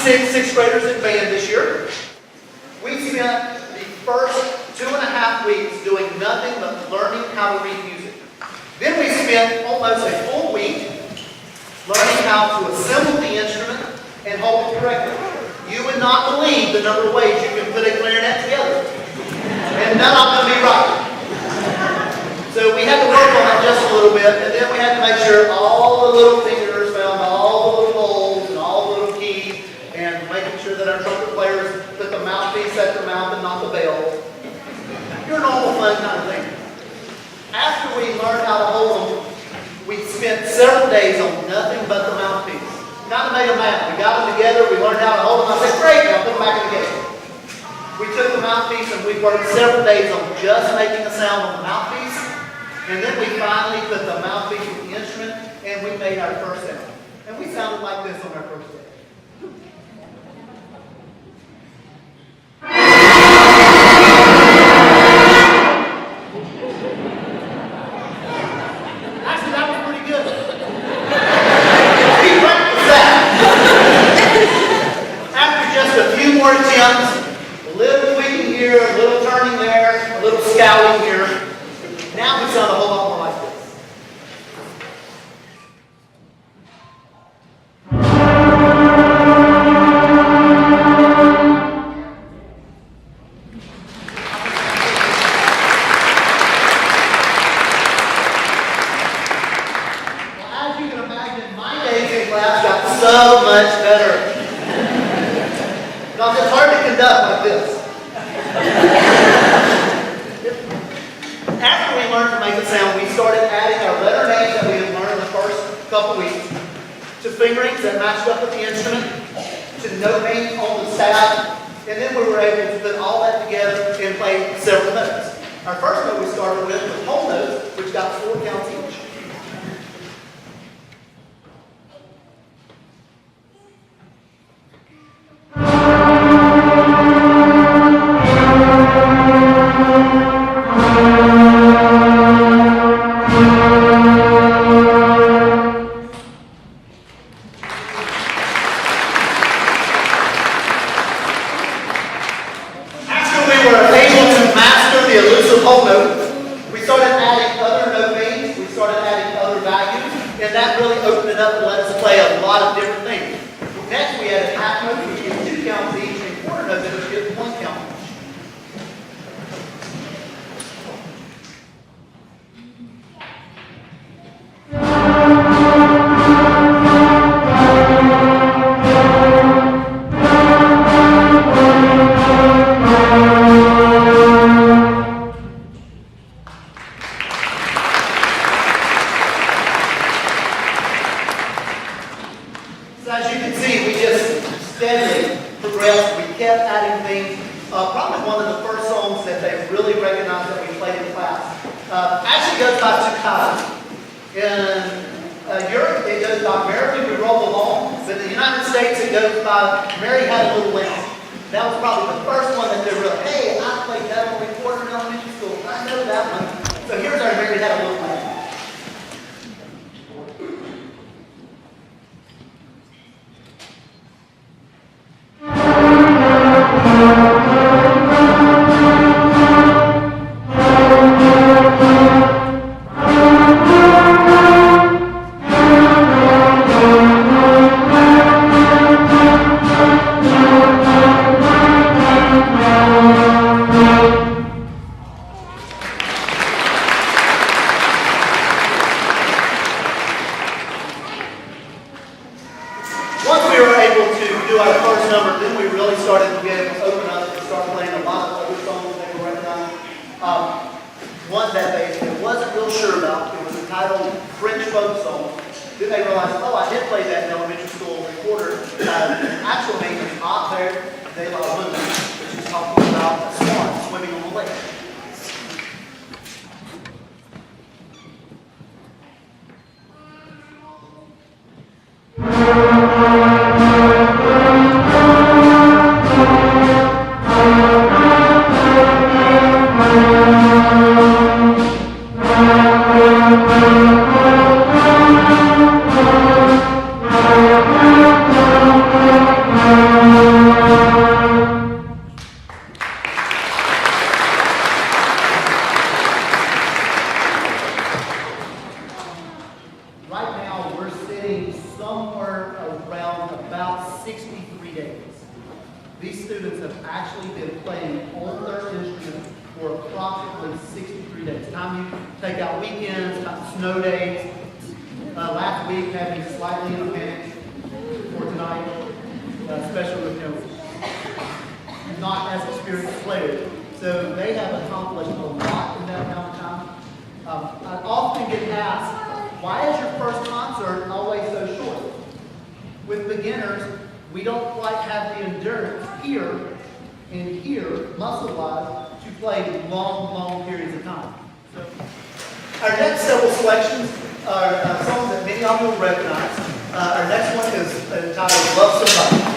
96 sixth graders in band this year. We spent the first 2.5 weeks doing nothing but learning how to read music. Then we spent almost a full week learning how to assemble the instrument and hold it correctly. You would not believe the number of ways you can put a clarinet together. And none of them be right. So we had to work on it just a little bit, and then we had to make sure all the little fingers found all the little holes and all the little keys, and making sure that our trumpet players put the mouthpiece at the mouth and not the bell. Your normal fun kind of thing. After we learned how to hold them, we spent several days on nothing but the mouthpiece. Kind of made them mad. We got them together, we learned how to hold them. I said, great, now put them back in the game. We took the mouthpiece and we worked several days on just making a sound on the mouthpiece. And then we finally put the mouthpiece with the instrument and we made our first sound. And we sounded like this on our first day. Actually, that was pretty good. We practiced that. After just a few more attempts, a little tweaking here, a little turning there, a little scowling here, now we sound a whole lot more like this. So much better. Because it's hard to conduct like this. After we learned to make the sound, we started adding our letter names that we had learned in the first couple weeks to fingerings that matched up with the instrument, to note names on the staff, and then we were able to put all that together and play several notes. Our first note we started with was whole notes, which got 4 counts each. sitting somewhere around about 63 days. These students have actually been playing on their instrument for approximately 63 days. Time you take out weekends, snow days. Last week had me slightly in a panic for tonight, especially with not as experienced players. So they have accomplished a lot in that amount of time. I often get asked, why is your first concert always so short? With beginners, we don't quite have the endurance here and here, muscle-wise, to play long periods of time. So, our next several selections are songs that many of you will recognize. Our next one is entitled Love Somebody.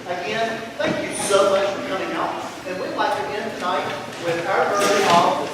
Again, thank you so much for coming out, and we'd like to end tonight with our version of